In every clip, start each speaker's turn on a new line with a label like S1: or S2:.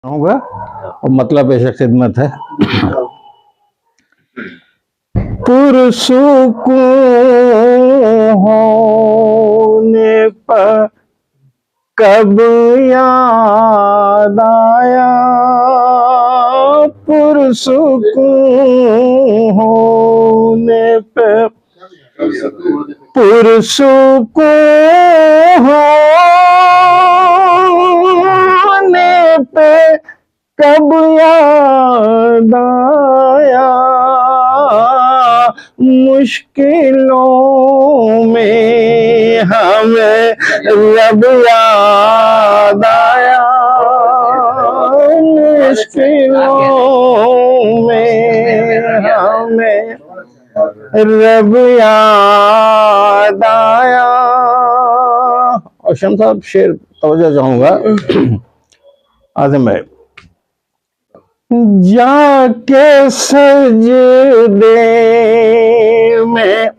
S1: होगा और मतलब पेश खिदमत है। पुरसुकून होने पर कब याद आया, पुरसुकून होने पर पुरसुकून होने पे कब याद आया, मुश्किलों में हमें रब याद आया, मुश्किलों में हमें रब याद आया। और शम साहब शेर तवज्जो चाहूंगा। आज़म भाई, जाके सजदे में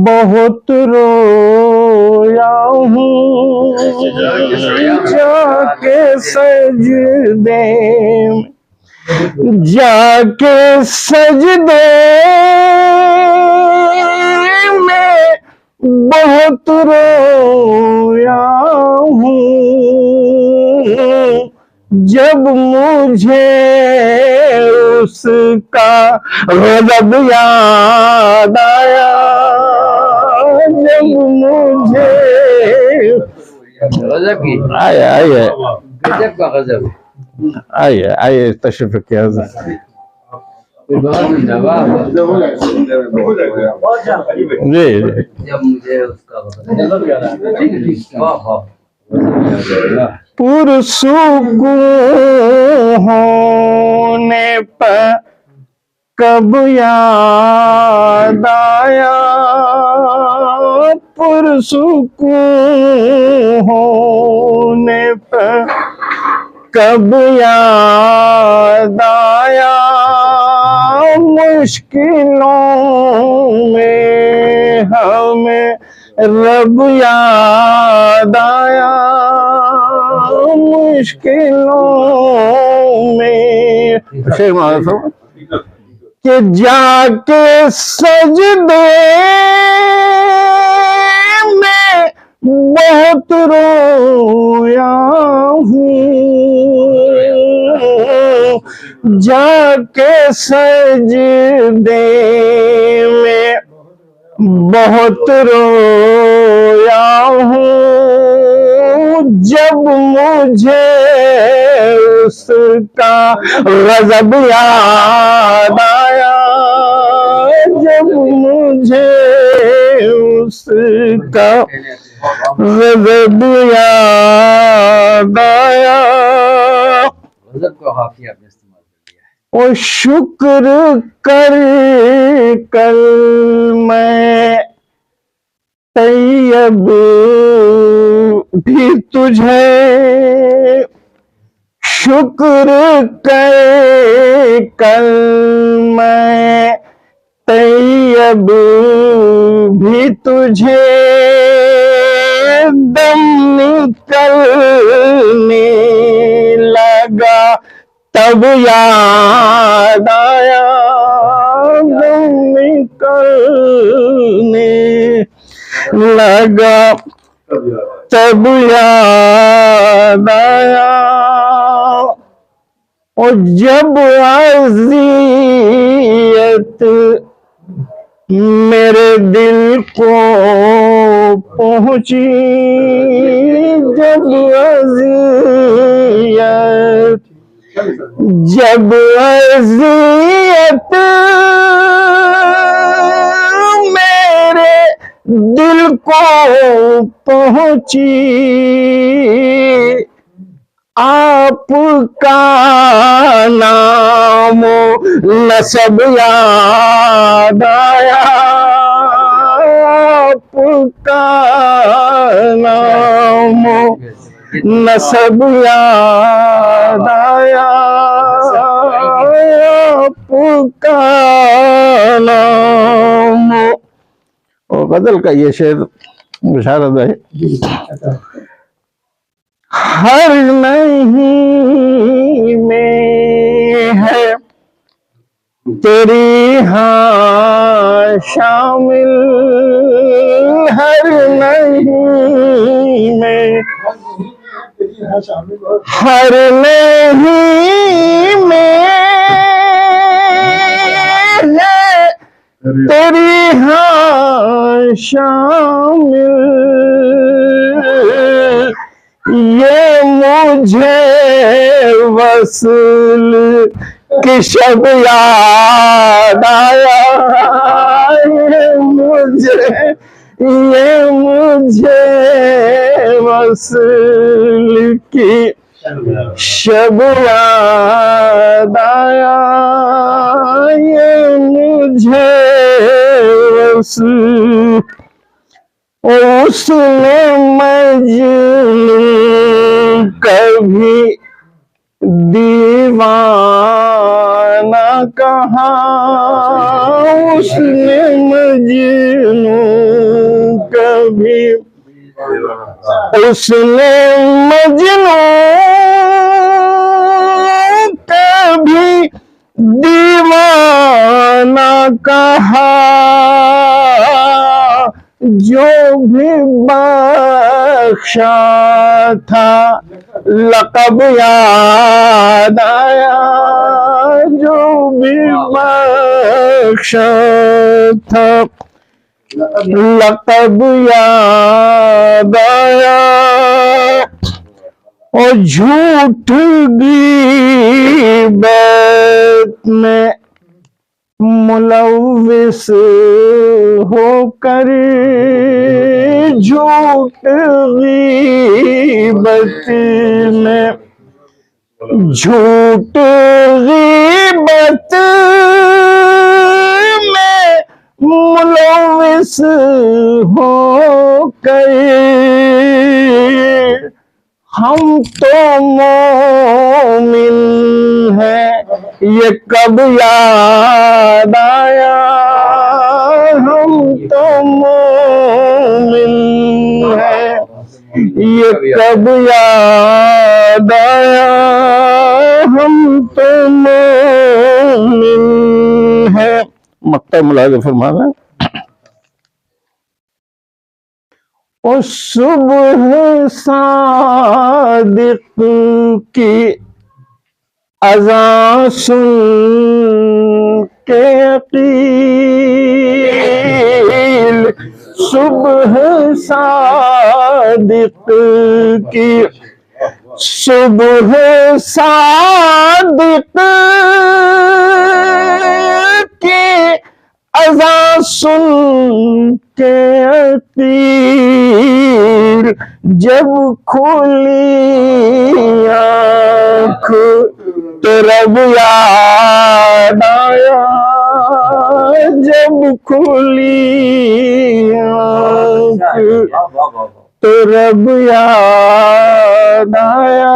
S1: बहुत रोया हूँ, जाके सजदे में, जाके सजदे में बहुत रोया हूँ, जब मुझे उसका गज़ब याद आया, जब मुझे
S2: गज़ब की
S1: आइए
S2: गज़ब का गज़ब
S1: आइए तशरीफ रखिए। जी
S2: जब मुझे उसका
S1: पुरसुकून होने पर कब याद आया, पुरसुकून होने पर कब याद आया, मुश्किलों में हमें रब याद आया, मुश्किलों में शेर मानो कि जाके सजदे में बहुत रोया हूँ, जाके सजदे में बहुत रोया हूँ, जब मुझे उसका गज़ब याद आया, जब मुझे उसका गज़ब याद आया।
S2: गज़ब का काफिया आपने इस्तेमाल कर दिया है।
S1: ओ शुक्र कर कल मैं तैयब भी तुझे, शुक्र कर कल मैं तैयब भी तुझे, दम निकलने लगा तब याद आया, दम निकलने लगा तब याद आया, और जब अज़ियत मेरे दिल को पहुंची, जब अज़ियत जब अज़ियत मेरे दिल को पहुंची, आपका नाम नसब याद आया, आपका नाम नसब याद आया, आपका नाम। और गजल का ये शेर मुशारद है। हर नहीं में है तेरी हाँ शामिल, हर नहीं में, हर नहीं में है तेरी हाँ शामिल, ये मुझे वसल की शब याद आया, ये मुझे वसल की शब याद आया, ये मुझे वसल। उसने मजनू कभी दीवाना कहा, उसने मजनू कभी, उसने मजनू कभी दीवाना कहा, जो भी बख्शा था लक़ब याद आया, जो भी बख्शा था लक़ब याद आया, और झूठ गीबत में मुलव्विस होकर, झूठ गीबत में, झूठ गीबत में मुलव्विस होकर, हम तो मोमिन हैं ये कब याद आया, हम तो मोमिन हैं ये कब याद आया, हम तो मोमिन हैं। मक्ता मुलाज़ा फरमा रहे हैं। और सुबह सादिक की अज़ान सुन के अकील, सुबह सादिक की, सुबह सादिक की अज़ान सुन के अकील, जब खुली आँख तो रब याद आया, जब खुली आँख तो रब याद आया।